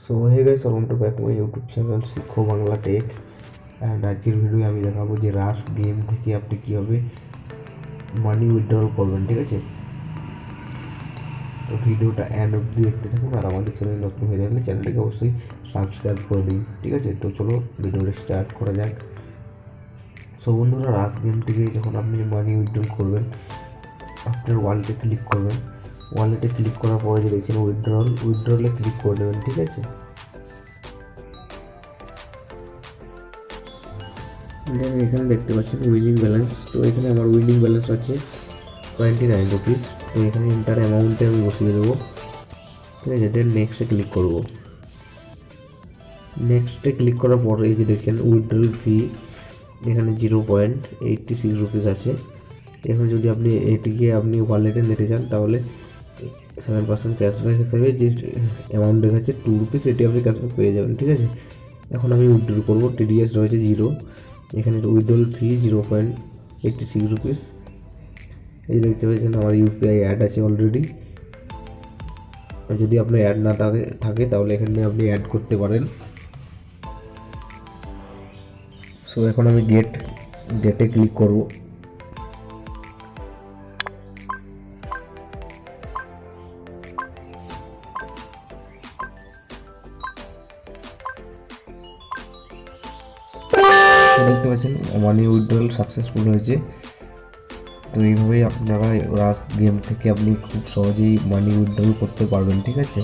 So hey guys, welcome to back my YouTube channel Shikho Bangla tech. And আজকের ভিডিও আমি দেখাবো যে রাশ গেম থেকে আপনি কীভাবে মানি উইথড্রল করবেন। ঠিক আছে, তো ভিডিওটা এন্ড অবধি দেখতে থাকুন। আর আমাদের চ্যানেল নতুন হয়ে থাকলে চ্যানেলটিকে অবশ্যই সাবস্ক্রাইব করে দিন। ঠিক আছে, তো চলো ভিডিওটা স্টার্ট করা যাক। সো বন্ধুরা, রাশ গেমটিকে যখন আপনি মানি উইথড্রল করবেন, আপনার ওয়ালেটে ক্লিক করবেন। ওয়ালেটে ক্লিক করার পরে যে দেখছেন উইথড্রলে ক্লিক করে দেবেন। ঠিক আছে, এখানে দেখতে পাচ্ছেন উইনিং ব্যালেন্স। তো এখানে আমার উইনিং ব্যালেন্স আছে 29 রুপিস। তো এখানে এন্টার অ্যামাউন্টে আমি বসিয়ে দেবো। ঠিক আছে, দেন নেক্সটে ক্লিক করব। নেক্সটে ক্লিক করার পর এই যে দেখছেন উইথড্রল ফি এখানে 0.86 রুপিস আছে। এখন যদি আপনি এটিকে আপনি ওয়ালেটে নিতে চান তাহলে 7% ক্যাশব্যাক হিসেবে যে অ্যামাউন্ট দেখাচ্ছে 2 রুপিস, এটি আপনি ক্যাশব্যাক পেয়ে যাবেন। ঠিক আছে, এখন আমি উইথড্রল করবো। টিডিএস রয়েছে 0, এখানে উইথড্রল ফি 0.86 রুপিস। এই দেখতে পাচ্ছেন আমার ইউপিআই অ্যাড আছে অলরেডি। যদি আপনার অ্যাড না থাকে তাহলে এখানে আপনি অ্যাড করতে পারেন। সো এখন আমি গেটে ক্লিক করব। দেখতে পাচ্ছেন মানি উইথড্রল সাকসেসফুল হয়েছে। তো এইভাবেই আপনারা রাশ গেম থেকে আপনি খুব সহজেই মানি উইথড্রল করতে পারবেন। ঠিক আছে।